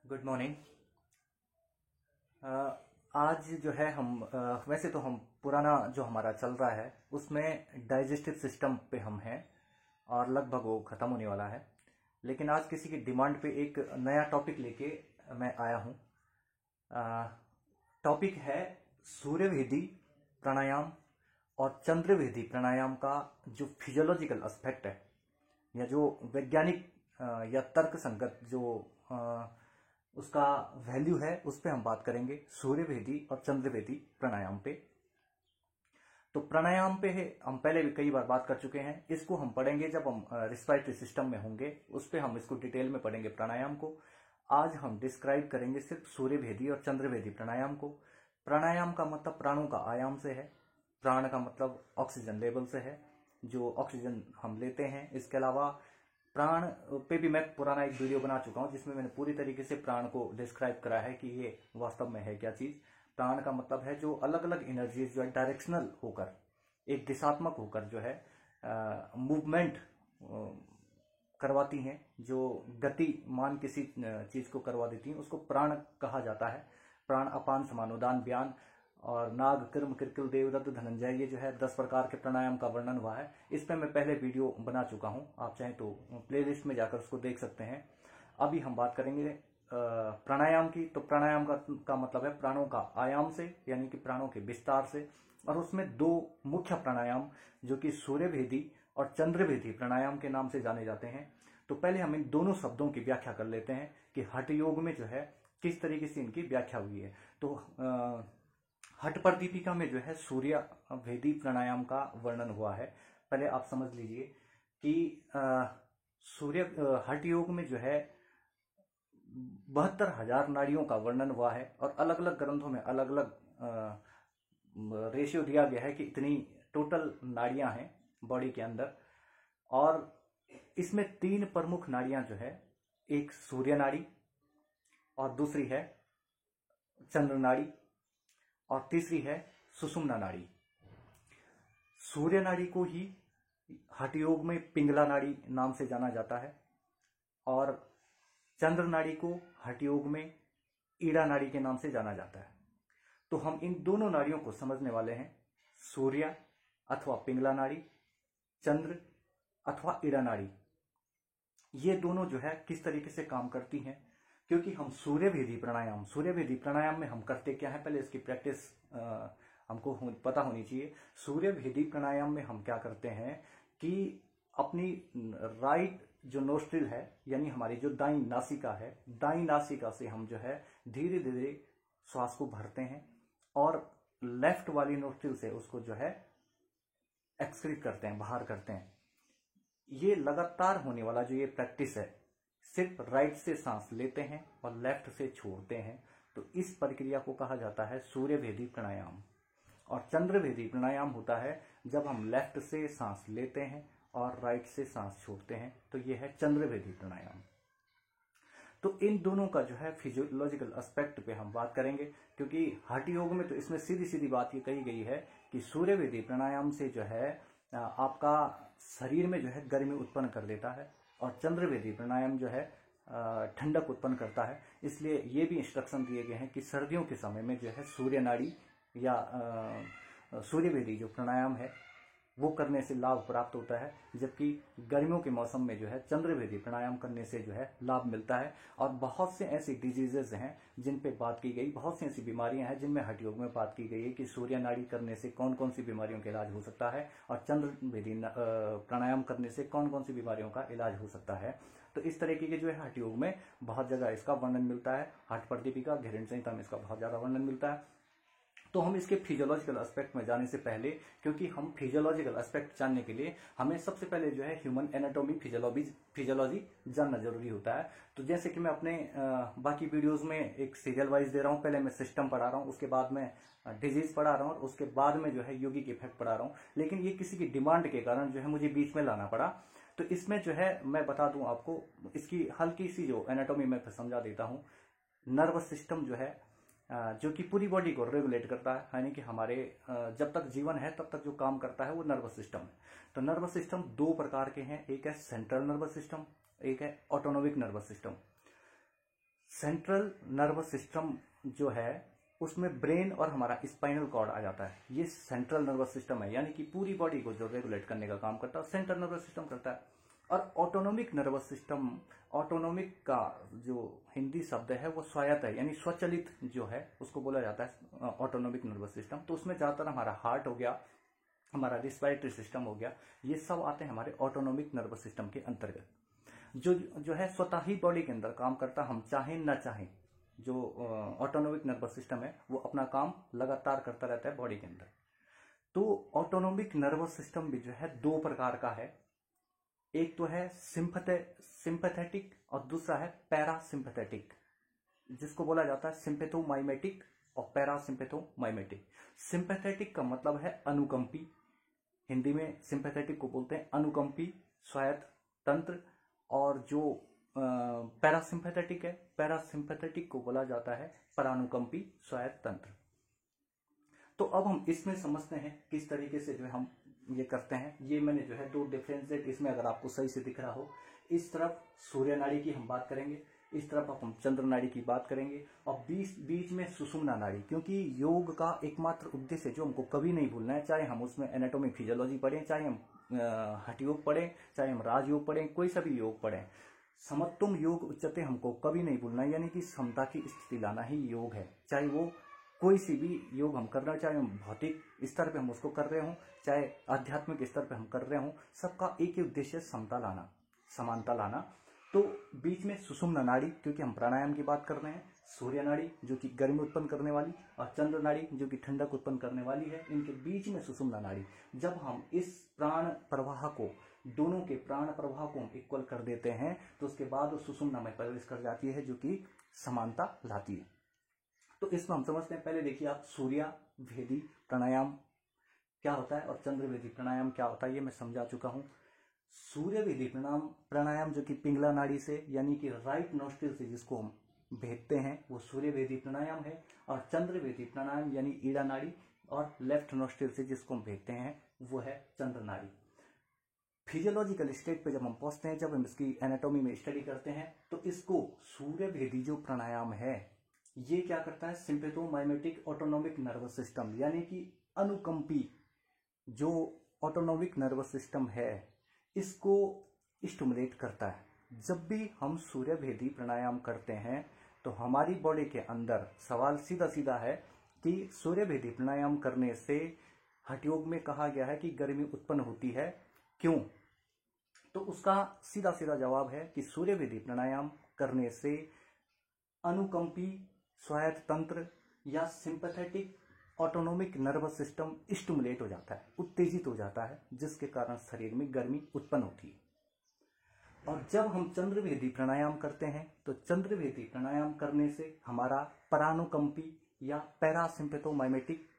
Good morning. आज जो है हम वैसे तो हम पुराना जो हमारा चल रहा है उसमें डाइजेस्टिव सिस्टम पे हम हैं और लगभग वो ख़त्म होने वाला है। लेकिन आज किसी की डिमांड पे एक नया टॉपिक लेके मैं आया हूँ। टॉपिक है सूर्यभेदी प्राणायाम और चंद्रभेदी प्राणायाम का जो फिजियोलॉजिकल एस्पेक्ट है या जो वैज्ञानिक या तर्क संगत जो उसका वैल्यू है उस पर हम बात करेंगे सूर्यभेदी और चंद्रभेदी प्राणायाम पे। तो प्राणायाम पे है हम पहले भी कई बार बात कर चुके हैं। इसको हम पढ़ेंगे जब हम रिस्पिरेटरी सिस्टम में होंगे, उस पर हम इसको डिटेल में पढ़ेंगे प्राणायाम को। आज हम डिस्क्राइब करेंगे सिर्फ सूर्यभेदी और चंद्रभेदी प्राणायाम को। प्राणायाम का मतलब प्राणों का आयाम से है, प्राण का मतलब ऑक्सीजन लेवल से है, जो ऑक्सीजन हम लेते हैं। इसके अलावा प्राण पे भी मैं पुराना एक वीडियो बना चुका हूं जिसमें मैंने पूरी तरीके से प्राण को डिस्क्राइब करा है कि ये वास्तव में है क्या चीज। प्राण का मतलब है जो अलग अलग एनर्जीज जो है डायरेक्शनल होकर, एक दिशात्मक होकर जो है मूवमेंट करवाती हैं, जो गतिमान किसी चीज को करवा देती हैं, उसको प्राण कहा जाता है। प्राण अपान समानोदान व्यान और नाग कर्म किरकिल देवदत्त धनंजय, ये जो है 10 प्रकार के प्राणायाम का वर्णन हुआ है। इस पर मैं पहले वीडियो बना चुका हूं, आप चाहें तो प्लेलिस्ट में जाकर उसको देख सकते हैं। अभी हम बात करेंगे प्राणायाम की। तो प्राणायाम का मतलब है प्राणों का आयाम से, यानी कि प्राणों के विस्तार से। और उसमें दो मुख्य प्राणायाम जो कि सूर्यभेदी और चंद्रभेदी प्राणायाम के नाम से जाने जाते हैं। तो पहले हम इन दोनों शब्दों की व्याख्या कर लेते हैं कि हठ योग में जो है किस तरीके से इनकी व्याख्या हुई है। तो हठ पर दीपिका में जो है सूर्य भेदी प्राणायाम का वर्णन हुआ है। पहले आप समझ लीजिए कि सूर्य हठ योग में जो है 72,000 नाड़ियों का वर्णन हुआ है और अलग अलग ग्रंथों में अलग अलग रेशियो दिया गया है कि इतनी टोटल नाड़ियां हैं बॉडी के अंदर। और इसमें 3 प्रमुख नाड़ियां जो है, एक सूर्य नाड़ी और दूसरी है चंद्र नाड़ी और तीसरी है सुषुम्ना नाड़ी। सूर्य नाड़ी को ही हठ योग में पिंगला नाड़ी नाम से जाना जाता है और चंद्र नाड़ी को हठ योग में ईड़ा नाड़ी के नाम से जाना जाता है। तो हम इन दोनों नाड़ियों को समझने वाले हैं, सूर्य अथवा पिंगला नाड़ी, चंद्र अथवा ईड़ा नाड़ी। ये दोनों जो है किस तरीके से काम करती हैं, क्योंकि हम सूर्यभेदी प्राणायाम में हम करते क्या है, पहले इसकी प्रैक्टिस हमको पता होनी चाहिए। सूर्यभेदी प्राणायाम में हम क्या करते हैं कि अपनी राइट जो नोस्ट्रिल है, यानी हमारी जो दाईं नासिका है, दाईं नासिका से हम जो है धीरे धीरे श्वास को भरते हैं और लेफ्ट वाली नोस्ट्रिल से उसको जो है एक्सक्रीट करते हैं, बाहर करते हैं। ये लगातार होने वाला जो ये प्रैक्टिस है, सिर्फ राइट से सांस लेते हैं और लेफ्ट से छोड़ते हैं, तो इस प्रक्रिया को कहा जाता है सूर्यभेदी प्राणायाम। और चंद्रभेदी प्राणायाम होता है जब हम लेफ्ट से सांस लेते हैं और राइट से सांस छोड़ते हैं, तो यह है चंद्रभेदी प्राणायाम। तो इन दोनों का जो है फिजियोलॉजिकल एस्पेक्ट पे हम बात करेंगे, क्योंकि हठ योग में तो इसमें सीधी सीधी बात ये कही गई है कि सूर्यभेदी प्राणायाम से जो है आपका शरीर में जो है गर्मी उत्पन्न कर देता है और चंद्रभेदी प्राणायाम जो है ठंडक उत्पन्न करता है। इसलिए ये भी इंस्ट्रक्शन दिए गए हैं कि सर्दियों के समय में जो है सूर्य नाड़ी या सूर्यभेदी जो प्राणायाम है वो करने से लाभ प्राप्त होता है, जबकि गर्मियों के मौसम में जो है चंद्रभेदी प्राणायाम करने से जो है लाभ मिलता है। और बहुत से ऐसी डिजीजेस हैं जिन पे बात की गई, बहुत सी ऐसी बीमारियां हैं जिनमें हठ योग में बात की गई है कि सूर्य नाड़ी करने से कौन कौन सी बीमारियों का इलाज हो सकता है और चंद्रभेदी प्राणायाम करने से कौन कौन सी बीमारियों का इलाज हो सकता है। तो इस तरीके के जो है हठ योग में बहुत जगह इसका वर्णन मिलता है। हठ पर दीपिका, घृण संहिता में इसका बहुत ज्यादा वर्णन मिलता है। तो हम इसके फिजियोलॉजिकल एस्पेक्ट में जाने से पहले, क्योंकि हम फिजियोलॉजिकल एस्पेक्ट जानने के लिए हमें सबसे पहले जो है ह्यूमन एनाटॉमी फिजियोलॉजी जानना जरूरी होता है। तो जैसे कि मैं अपने बाकी वीडियोस में एक सीरियल वाइज दे रहा हूं, पहले मैं सिस्टम पढ़ा रहा हूं, उसके बाद में डिजीज पढ़ा रहा हूं और उसके बाद में जो है योगिक इफेक्ट पढ़ा रहा हूं। लेकिन ये किसी की डिमांड के कारण जो है मुझे बीच में लाना पड़ा। तो इसमें जो है मैं बता दूं आपको, इसकी हल्की सी जो एनाटॉमी मैं समझा देता हूं। नर्वस सिस्टम जो है जो कि पूरी बॉडी को रेगुलेट करता है, यानी कि हमारे जब तक जीवन है तब तक जो काम करता है वो नर्वस सिस्टम है। तो नर्वस सिस्टम 2 प्रकार के हैं, एक है सेंट्रल नर्वस सिस्टम, एक है autonomic nervous system. Central nervous system जो है उसमें ब्रेन और हमारा स्पाइनल कॉर्ड आ जाता है। ये सेंट्रल नर्वस सिस्टम है, यानी कि पूरी बॉडी को जो रेगुलेट करने का काम करता है सेंट्रल नर्वस सिस्टम करता है। और ऑटोनोमिक नर्वस सिस्टम, ऑटोनोमिक का जो हिंदी शब्द है वो स्वायत्त है, यानी स्वचालित जो है उसको बोला जाता है ऑटोनोमिक नर्वस सिस्टम। तो उसमें ज्यादातर हमारा हार्ट हो गया, हमारा रिस्पायरेटरी सिस्टम हो गया, ये सब आते हैं हमारे ऑटोनोमिक नर्वस सिस्टम के अंतर्गत। जो है स्वतः ही बॉडी के अंदर काम करता, हम चाहें न चाहें। जो ऑटोनोमिक नर्वस सिस्टम है वो अपना काम लगातार करता रहता है बॉडी के अंदर। तो ऑटोनोमिक नर्वस सिस्टम भी जो है दो प्रकार का है, एक तो है सिंपैथेटिक और दूसरा है पैरासिम्पैथेटिक, जिसको बोला जाता है सिंपैथोमाइमेटिक और पैरासिम्पैथोमाइमेटिक। सिंपैथेटिक का मतलब है अनुकंपी, हिंदी में सिंपैथेटिक को बोलते हैं अनुकंपी स्वायत्त तंत्र। और जो पैरासिम्पैथेटिक है, पैरासिम्पैथेटिक को बोला जाता है परानुकंपी स्वायत्त तंत्र। तो अब हम इसमें समझते हैं किस तरीके से जो है हम ये करते हैं। ये मैंने जो है दो डिफरेंशिएट इसमें, अगर आपको सही से दिख रहा हो, इस तरफ सूर्य नाड़ी की हम बात करेंगे, इस तरफ अब हम चंद्र नाड़ी की बात करेंगे, और बीच में सुषुम्ना नाड़ी। क्योंकि योग का एकमात्र उद्देश्य जो हमको कभी नहीं भूलना है, चाहे हम उसमें एनाटॉमी फिजियोलॉजी पढ़ें, चाहे हम हठ योग पढ़ें, चाहे हम राजयोग पढ़ें, कोई सा भी योग पढ़ें, समत्वम योग उच्चते हमको कभी नहीं भूलना है, यानी कि समता की स्थिति लाना ही योग है। चाहे वो कोई सी भी योग हम कर रहे हो, चाहे हम भौतिक स्तर पे हम उसको कर रहे हों, चाहे आध्यात्मिक स्तर पे हम कर रहे हों, सबका एक ही उद्देश्य समता लाना, समानता लाना। तो बीच में सुषुम्ना नाड़ी, क्योंकि हम प्राणायाम की बात कर रहे हैं, सूर्य नाड़ी जो कि गर्मी उत्पन्न करने वाली और चंद्र नाड़ी जो कि ठंडक उत्पन्न करने वाली है, इनके बीच में सुषुम्ना नाड़ी। जब हम इस प्राण प्रवाह को, दोनों के प्राण प्रवाह को हम इक्वल कर देते हैं तो उसके बाद वो सुषुम्ना में प्रवेश कर जाती है, जो कि समानता लाती है। तो इसमें हम समझते हैं, पहले देखिए आप, सूर्य भेदी प्राणायाम क्या होता है और चंद्र भेदी प्राणायाम क्या होता है, ये मैं समझा चुका हूं। सूर्य भेदी प्राणायाम जो कि पिंगला नाड़ी से, यानी कि राइट नोस्ट्रिल से जिसको हम भेदते हैं, वो सूर्य भेदी प्राणायाम है। और चंद्र भेदी प्राणायाम यानी ईड़ा नाड़ी और लेफ्ट नोस्ट्रिल से जिसको हम भेदते हैं, वो है चंद्र नाड़ी। फिजियोलॉजिकल स्टेट पे जब हम पहुंचते हैं, जब हम इसकी एनाटॉमी में स्टडी करते हैं, तो इसको सूर्य भेदी जो प्राणायाम है ये क्या करता है, सिंपैथोमाइमेटिक ऑटोनोमिक नर्वस सिस्टम, यानी कि अनुकंपी जो ऑटोनोमिक नर्वस सिस्टम है इसको स्टिमुलेट करता है। जब भी हम सूर्य भेदी प्राणायाम करते हैं तो हमारी बॉडी के अंदर सवाल सीधा सीधा है कि सूर्य भेदी प्राणायाम करने से हठ योग में कहा गया है कि गर्मी उत्पन्न होती है, क्यों? तो उसका सीधा सीधा जवाब है कि सूर्य भेदी प्राणायाम करने से अनुकंपी स्वायत्त तंत्र या sympathetic autonomic nervous system stimulate हो जाता है, उत्तेजित हो जाता है, जिसके कारण शरीर में गर्मी उत्पन्न होती है। और जब हम चंद्रभेदी प्राणायाम करते हैं तो चंद्रभेदी प्राणायाम करने से हमारा परानुकंपी या parasympathomimetic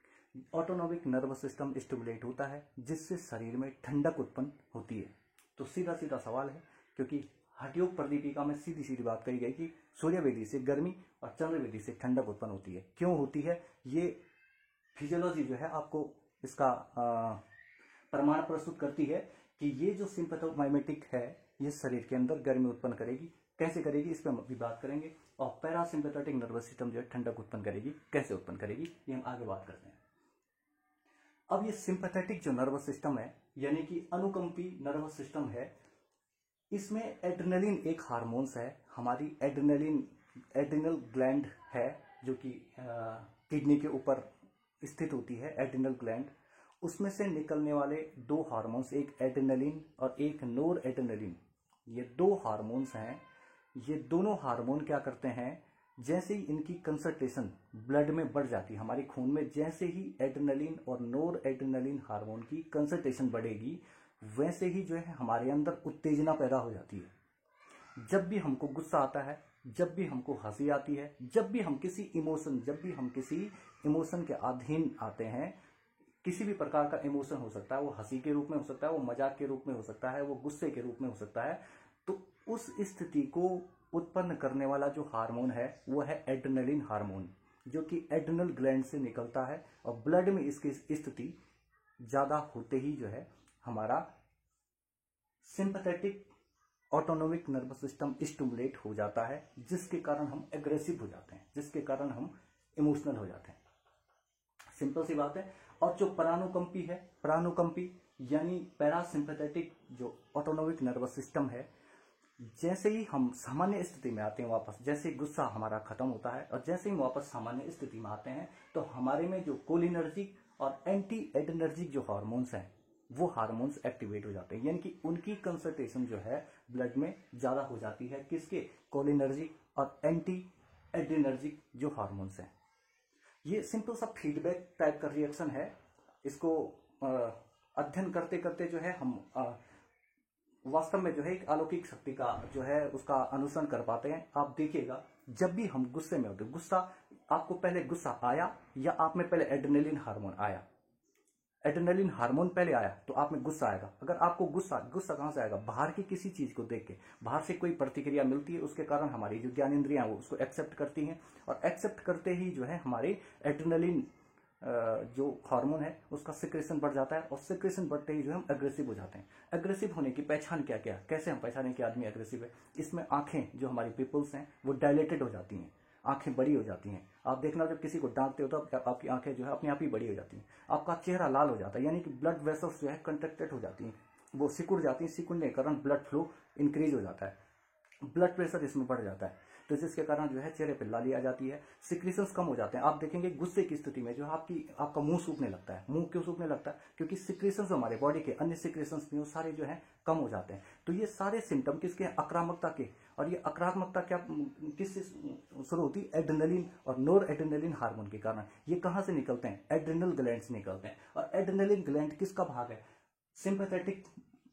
autonomic nervous system stimulate होता है, जिससे शरीर में ठंडक उत्पन्न होती है। तो सीधा सीधा सवाल है, क्योंकि हठ योग प्रदीपिका में सीधी सीधी बात कही गई कि सूर्यभेदी से गर्मी और चंद्रभेदी से ठंडक उत्पन्न होती है। क्यों होती है, ये फिजियोलॉजी जो है आपको इसका प्रमाण प्रस्तुत करती है कि ये जो सिंपैथोमाइमेटिक है ये शरीर के अंदर गर्मी उत्पन्न करेगी। कैसे करेगी, इस पर हम अभी बात करेंगे। और पैरासिम्पैथेटिक नर्वस सिस्टम जो है ठंडक उत्पन्न करेगी, कैसे उत्पन्न करेगी, ये हम आगे बात करते हैं। अब ये सिंपैथेटिक जो नर्वस सिस्टम है, यानी कि अनुकंपी नर्वस सिस्टम है, इसमें एड्रेनलिन एक हार्मोन्स है। हमारी एड्रिनल ग्लैंड है जो कि किडनी के ऊपर स्थित होती है, एड्रिनल ग्लैंड। उसमें से निकलने वाले दो हार्मोन्स, एक एड्रेनलिन और एक नोर एड्रेनलिन, ये दो हार्मोन्स हैं। ये दोनों हार्मोन क्या करते हैं, जैसे ही इनकी कंसंट्रेशन ब्लड में बढ़ जाती है, हमारे खून में जैसे ही एड्रेनलिन और नोर एड्रेनलिन हार्मोन की कंसंट्रेशन बढ़ेगी, वैसे ही जो है हमारे अंदर उत्तेजना पैदा हो जाती है। जब भी हमको गुस्सा आता है, जब भी हमको हंसी आती है, जब भी हम किसी इमोशन के अधीन आते हैं, किसी भी प्रकार का इमोशन हो सकता है, वो हंसी के रूप में हो सकता है, वो मजाक के रूप में हो सकता है, वो गुस्से के रूप में हो सकता है, तो उस स्थिति को उत्पन्न करने वाला जो हार्मोन है वो है एड्रेनलिन हार्मोन, जो कि एड्रिनल ग्लैंड से निकलता है। और ब्लड में इसकी स्थिति ज्यादा होते ही जो है हमारा sympathetic autonomic nervous system stimulate हो जाता है, जिसके कारण हम एग्रेसिव हो जाते हैं, जिसके कारण हम इमोशनल हो जाते हैं। सिंपल सी बात है। और जो परानुकंपी है, परानुकंपी यानी पैरासिम्पैथेटिक जो ऑटोनोमिक नर्वस सिस्टम है, जैसे ही हम सामान्य स्थिति में आते हैं वापस, जैसे गुस्सा हमारा खत्म होता है और जैसे ही वापस सामान्य स्थिति में आते हैं, तो हमारे में जो कोलिनर्जिक और एंटी एड्रेनर्जिक जो हार्मोन्स हैं वो हार्मोन्स एक्टिवेट हो जाते हैं, यानी कि उनकी कंसंट्रेशन जो है ब्लड में ज्यादा हो जाती है। किसके? कोलिनर्जिक और एंटी एड्रेनर्जिक जो हार्मोन्स हैं। ये सिंपल सा फीडबैक टाइप का रिएक्शन है। इसको अध्ययन करते करते जो है हम वास्तव में जो है एक अलौकिक शक्ति का जो है उसका अनुसरण कर पाते हैं। आप देखिएगा, जब भी हम गुस्से में होते, गुस्सा आपको पहले गुस्सा आया या आप में पहले एड्रेनलिन हार्मोन आया? एड्रेनलिन हार्मोन पहले आया तो आप में गुस्सा आएगा। अगर आपको गुस्सा कहां से आएगा? बाहर की किसी चीज को देख के, बाहर से कोई प्रतिक्रिया मिलती है, उसके कारण हमारी जो ज्ञानेंद्रियां वो उसको एक्सेप्ट करती हैं और एक्सेप्ट करते ही जो है हमारे एड्रेनलिन जो हार्मोन है उसका सिक्रेशन बढ़ जाता है और सिक्रेशन बढ़ते ही जो हम एग्रेसिव हो जाते हैं। एग्रेसिव होने की पहचान क्या क्या, कैसे हम पहचानें कि आदमी एग्रेसिव है? इसमें आंखें जो हमारी पिपल्स हैं वो डायलेटेड हो जाती हैं, आंखें बड़ी हो जाती हैं। आप देखना, जब किसी को डांटते हो तो आपकी आंखें जो है अपने आप ही बड़ी हो जाती हैं। आपका चेहरा लाल हो जाता है, यानी कि ब्लड वेसल्स जो है कंट्रैक्टेड हो जाती हैं, वो सिकुड़ जाती हैं। सिकुड़ने के कारण ब्लड फ्लो इंक्रीज हो जाता है, ब्लड प्रेशर इसमें बढ़ जाता है, तो जिसके कारण जो है चेहरे पर लाली आ जाती है, सिक्रीशंस कम हो जाते हैं। आप देखेंगे गुस्से की स्थिति में जो है आपका मुंह सूखने लगता है। मुंह क्यों सूखने लगता है? क्योंकि सिक्रीशंस हमारे बॉडी के अन्य सिक्रीशंस भी सारे जो है कम हो जाते हैं। तो ये सारे सिम्टम किसके? आक्रामकता के। और ये आक्रामकता क्या किससे शुरू होती है? एड्रेनलिन और नोर एड्रेनलिन हार्मोन के कारण। ये कहां से निकलते हैं? एड्रेनल ग्लैंड से निकलते हैं। और एड्रेनलिन ग्लैंड किसका भाग है? सिंपैथेटिक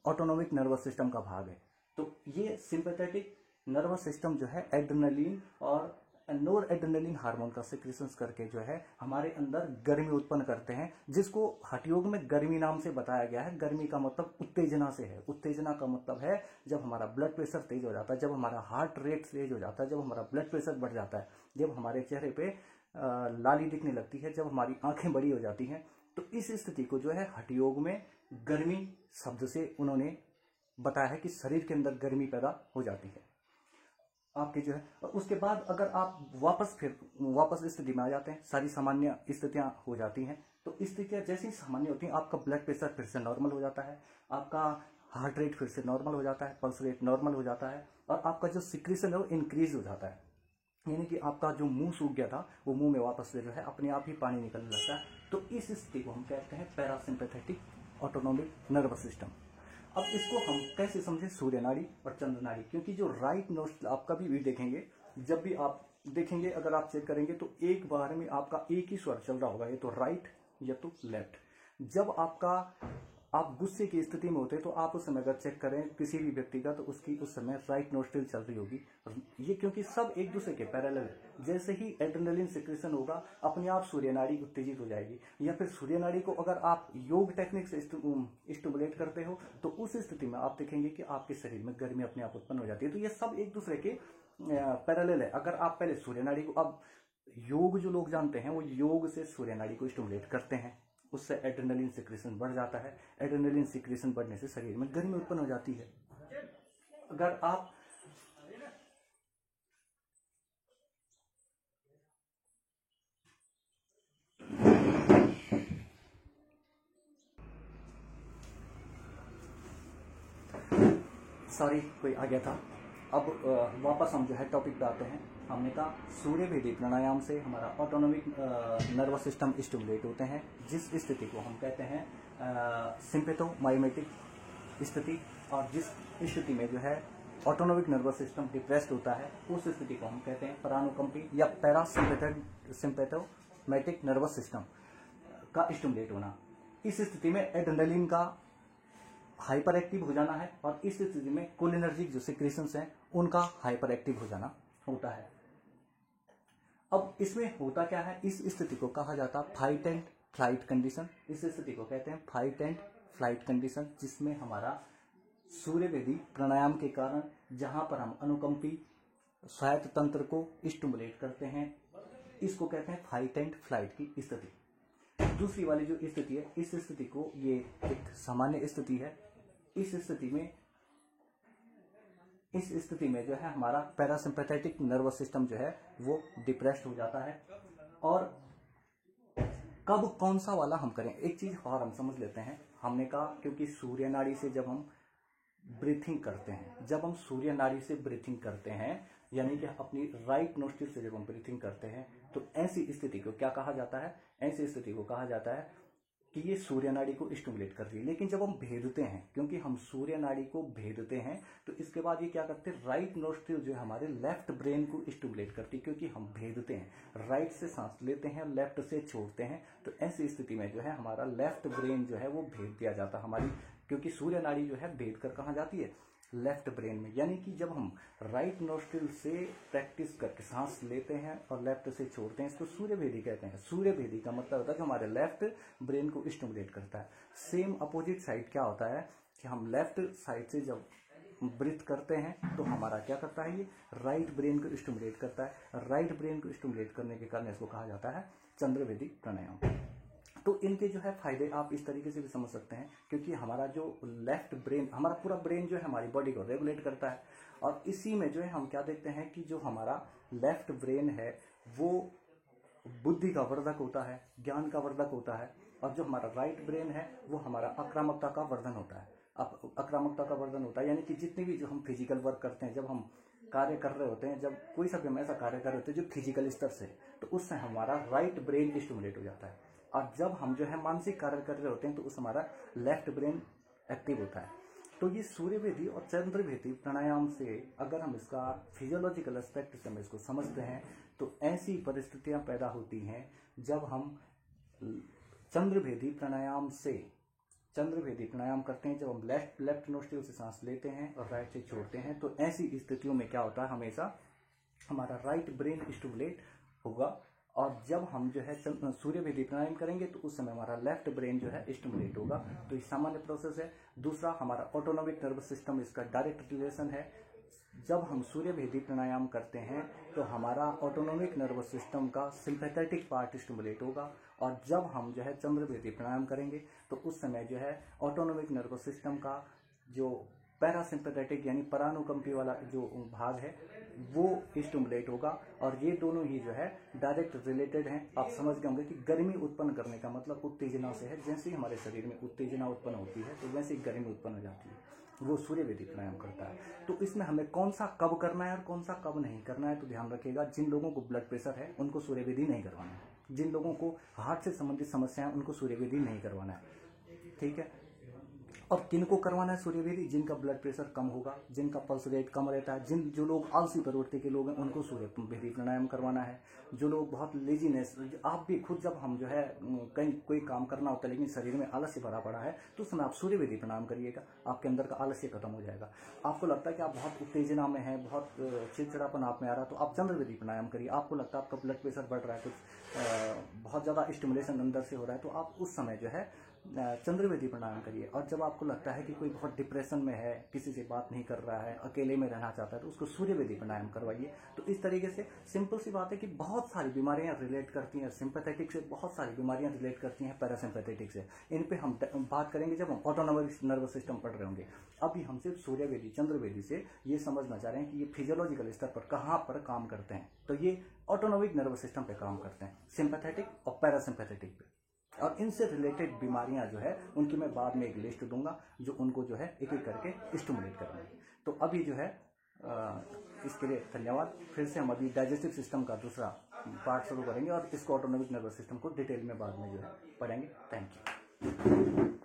ऑटोनोमिक नर्वस सिस्टम का भाग है। तो ये सिंपैथेटिक नर्वस सिस्टम जो है एड्रेनलिन और नोर एड्रेनलिन हार्मोन का सिक्रेशंस करके जो है हमारे अंदर गर्मी उत्पन्न करते हैं, जिसको हठयोग में गर्मी नाम से बताया गया है। गर्मी का मतलब उत्तेजना से है। उत्तेजना का मतलब है जब हमारा ब्लड प्रेशर तेज हो जाता है, जब हमारा हार्ट रेट तेज हो जाता है, जब हमारा ब्लड प्रेशर बढ़ जाता है, जब हमारे चेहरे पे लाली दिखने लगती है, जब हमारी आंखें बड़ी हो जाती हैं। तो इस स्थिति को जो है हठयोग में गर्मी शब्द से उन्होंने बताया है कि शरीर के अंदर गर्मी पैदा हो जाती है आपके जो है। और उसके बाद अगर आप वापस स्थिति में आ जाते हैं, सारी सामान्य स्थितियां हो जाती हैं। तो स्थितियां जैसी सामान्य होती हैं, आपका ब्लड प्रेशर फिर से नॉर्मल हो जाता है, आपका हार्ट रेट फिर से नॉर्मल हो जाता है, पल्स रेट नॉर्मल हो जाता है और आपका जो सिक्रीशन है वो इंक्रीज हो जाता है। यानी कि आपका जो मुंह सूख गया था वो मुंह में वापस से जो है अपने आप ही पानी निकलने लगता है। तो इस स्थिति को हम कहते हैं पैरासिम्पैथेटिक ऑटोनोमिक नर्वस सिस्टम। अब इसको हम कैसे समझें? सूर्य नाड़ी और चंद्र नाड़ी। क्योंकि जो राइट नोस्ट्रल आप कभी भी देखेंगे, जब भी आप देखेंगे, अगर आप चेक करेंगे तो एक बार में आपका एक ही स्वर चल रहा होगा, ये तो राइट या तो लेफ्ट। जब आप गुस्से की स्थिति में होते हैं तो आप उस समय अगर चेक करें किसी भी व्यक्ति का, तो उसकी उस समय राइट नोस्ट्रिल चल रही होगी। ये क्योंकि सब एक दूसरे के पैरेलल है। जैसे ही एड्रेनलिन सिक्रेशन होगा, अपने आप सूर्य नाड़ी उत्तेजित हो जाएगी। या फिर सूर्य नाड़ी को अगर आप योग टेक्निक से स्टिमुलेट करते हो तो उस स्थिति में आप देखेंगे कि आपके शरीर में गर्मी अपने आप उत्पन्न हो जाती है। तो ये सब एक दूसरे के पैरेलल है। अगर आप पहले सूर्य नाड़ी को, अब योग जो लोग जानते हैं वो योग से सूर्य नाड़ी को स्टिमुलेट करते हैं, उससे एड्रेनलिन सिक्रेशन बढ़ जाता है। एड्रेनलिन सिक्रेशन बढ़ने से शरीर में गर्मी उत्पन्न हो जाती है। अगर आप सॉरी कोई आ गया था। अब वापस हम जो है टॉपिक पे आते हैं। हमने कहा सूर्य भेदी प्राणायाम से हमारा ऑटोनोमिक नर्वस सिस्टम स्टिमुलेट होते हैं, जिस स्थिति को हम कहते हैं सिम्पैथोमाइमेटिक स्थिति। और जिस स्थिति में जो है ऑटोनोमिक नर्वस सिस्टम डिप्रेस्ड होता है, उस स्थिति को हम कहते हैं परानुकंपी या पैरासिम्पैथोमैटिक नर्वस सिस्टम का स्टिमुलेट होना। इस स्थिति में एड्रेनलिन का हाइपर एक्टिव हो जाना है और इस स्थिति में कोलिनर्जिक जो सिक्रेशंस हैं उनका हाइपर एक्टिव हो जाना होता है। अब इसमें होता क्या है? इस स्थिति को कहा जाता है फाइट एंड फ्लाइट कंडीशन। इस स्थिति को कहते हैं फाइट एंड फ्लाइट कंडीशन, जिसमें हमारा सूर्य भेदी प्राणायाम के कारण जहां पर हम अनुकंपी स्वायत्त तंत्र को स्टिमुलेट करते हैं, इसको कहते हैं फाइट एंड फ्लाइट की स्थिति। दूसरी वाली जो स्थिति है, इस स्थिति को, ये एक सामान्य स्थिति है। इस स्थिति में इस स्थिति में जो है हमारा पैरासिम्पैथेटिक नर्वस सिस्टम जो है वो डिप्रेस्ड हो जाता है। और कब कौन सा वाला हम करें, एक चीज और हम समझ लेते हैं। हमने कहा क्योंकि सूर्य नाड़ी से जब हम ब्रीथिंग करते हैं, जब हम सूर्य नाड़ी से ब्रीथिंग करते हैं, यानी कि अपनी राइट नोस्ट्रिल से जब हम ब्रीथिंग करते हैं, तो ऐसी स्थिति को क्या कहा जाता है, ऐसी स्थिति को कहा जाता है कि ये सूर्य नाड़ी को स्टिमुलेट कर रही है। लेकिन जब हम भेदते हैं, क्योंकि हम सूर्य नाड़ी को भेदते हैं, तो इसके बाद ये क्या करते हैं, राइट नोस्ट्रिल जो है हमारे लेफ्ट ब्रेन को स्टिमुलेट करती है, क्योंकि हम भेदते हैं, राइट से सांस लेते हैं, लेफ्ट से छोड़ते हैं। तो ऐसी स्थिति में जो है हमारा लेफ्ट ब्रेन जो है वो भेद दिया जाता है हमारी, क्योंकि सूर्य नाड़ी जो है भेद कर कहाँ जाती है, लेफ्ट ब्रेन में। यानी कि जब हम राइट नोस्ट्रिल से प्रैक्टिस करके सांस लेते हैं और लेफ्ट से छोड़ते हैं, इसको सूर्यभेदी कहते हैं। सूर्यभेदी का मतलब होता है कि हमारे लेफ्ट ब्रेन को स्टिमुलेट करता है। सेम अपोजिट साइड क्या होता है कि हम लेफ्ट साइड से जब ब्रीथ करते हैं तो हमारा क्या करता है, ये राइट ब्रेन को स्टिमुलेट करता है। राइट ब्रेन को स्टिमुलेट करने के कारण इसको कहा जाता है चंद्रभेदी प्राणायाम। तो इनके जो है फायदे आप इस तरीके से भी समझ सकते हैं, क्योंकि हमारा जो लेफ्ट ब्रेन, हमारा पूरा ब्रेन जो है हमारी बॉडी को रेगुलेट करता है। और इसी में जो है हम क्या देखते हैं कि जो हमारा लेफ्ट ब्रेन है वो बुद्धि का वर्धक होता है, ज्ञान का वर्धक होता है। और जो हमारा राइट ब्रेन है वो हमारा आक्रामकता का वर्धन होता है। आक्रामकता का वर्धन होता है, यानी कि जितनी भी जो हम फिजिकल वर्क करते हैं, जब हम कार्य कर रहे होते हैं, जब कोई सा भी हम ऐसा कार्य कर रहे होते हैं जो फिजिकल स्तर से, तो उससे हमारा राइट ब्रेन स्टिमुलेट हो जाता है। और जब हम जो है मानसिक कार्य कर रहे होते हैं तो उस हमारा लेफ्ट ब्रेन एक्टिव होता है। तो ये सूर्यभेदी और चंद्रभेदी प्राणायाम से अगर हम इसका फिजियोलॉजिकल एस्पेक्ट से हम इसको समझते हैं, तो ऐसी परिस्थितियां पैदा होती हैं जब हम चंद्रभेदी प्राणायाम करते हैं, जब हम लेफ्ट नोस्ट्रिल से सांस लेते हैं और राइट से छोड़ते हैं। तो ऐसी स्थितियों में क्या होता है, हमेशा हमारा राइट ब्रेन स्टिमुलेट होगा। और जब हम जो है सूर्यभेदी प्राणायाम करेंगे तो उस समय हमारा लेफ्ट ब्रेन जो है स्टिमुलेट होगा। तो ये सामान्य प्रोसेस है। दूसरा, हमारा ऑटोनोमिक नर्वस सिस्टम, इसका डायरेक्ट रिलेशन है। जब हम सूर्यभेदी प्राणायाम करते हैं तो हमारा ऑटोनोमिक नर्वस सिस्टम का सिंपैथेटिक पार्ट स्टिमुलेट होगा। और जब हम जो है चंद्रभेदी प्राणायाम करेंगे तो उस समय जो है ऑटोनोमिक नर्वस सिस्टम का जो पैरासिम्पैथेटिक यानी परानुकंपी वाला जो भाग है वो स्टिमुलेट होगा। और ये दोनों ही जो है डायरेक्ट रिलेटेड हैं। आप समझ गए होंगे कि गर्मी उत्पन्न करने का मतलब उत्तेजना से है। जैसे ही हमारे शरीर में उत्तेजना उत्पन्न होती है तो वैसे ही गर्मी उत्पन्न हो जाती है, वो सूर्यभेदी प्राणायाम करता है। तो इसमें हमें कौन सा कब करना है और कौन सा कब नहीं करना है, तो ध्यान रखिएगा, जिन लोगों को ब्लड प्रेशर है उनको सूर्यभेदी नहीं करवाना है। जिन लोगों को हार्ट से संबंधित समस्या है उनको सूर्यभेदी नहीं करवाना है, ठीक है। और किनको करवाना है सूर्यभेदी, जिनका ब्लड प्रेशर कम होगा, जिनका पल्स रेट कम रहता है, जो लोग आलसी प्रवृत्ति के लोग हैं उनको सूर्यभेदी प्राणायाम करवाना है। जो लोग बहुत लेजीनेस, आप भी खुद जब हम जो है कहीं कोई काम करना होता है लेकिन शरीर में आलस्य भरा पड़ा है तो उस समय आप सूर्यभेदी प्राणायाम करिएगा, आपके अंदर का आलस्य खत्म हो जाएगा। आपको लगता है कि आप बहुत उत्तेजना में हैं, बहुत चिड़चिड़ापन आप में आ रहा है, तो आप चंद्रभेदी प्राणायाम करिए। आपको लगता है आपका ब्लड प्रेशर बढ़ रहा है, कुछ बहुत ज़्यादा स्टिमुलेशन अंदर से हो रहा है, तो आप उस समय जो है चंद्रभेदी प्राणायाम करिए। और जब आपको लगता है कि कोई बहुत डिप्रेशन में है, किसी से बात नहीं कर रहा है, अकेले में रहना चाहता है, तो उसको सूर्यभेदी प्राणायाम करवाइए। तो इस तरीके से सिंपल सी बात है कि बहुत सारी बीमारियां रिलेट करती हैं सिंपैथेटिक से, बहुत सारी बीमारियां रिलेट करती हैं पैरासिम्पैथेटिक से। इन पे हम बात करेंगे जब हम ऑटोनोमिक नर्वस सिस्टम पढ़ रहे होंगे। अभी हम सिर्फ सूर्यभेदी चंद्रभेदी से ये समझना चाह रहे हैं कि ये फिजियोलॉजिकल स्तर पर कहाँ पर काम करते हैं। तो ये ऑटोनोमिक नर्वस सिस्टम पे काम करते हैं, सिंपैथेटिक और पैरासिम्पैथेटिक पे। और इनसे रिलेटेड बीमारियां जो है उनकी मैं बाद में एक लिस्ट दूंगा जो उनको जो है एक एक करके स्टिमुलेट करेंगे। तो अभी जो है इसके लिए धन्यवाद। फिर से हम अभी डाइजेस्टिव सिस्टम का दूसरा पार्ट शुरू करेंगे और इसको ऑटोनोमिक नर्वस सिस्टम को डिटेल में बाद में जो है पढ़ेंगे। Thank you.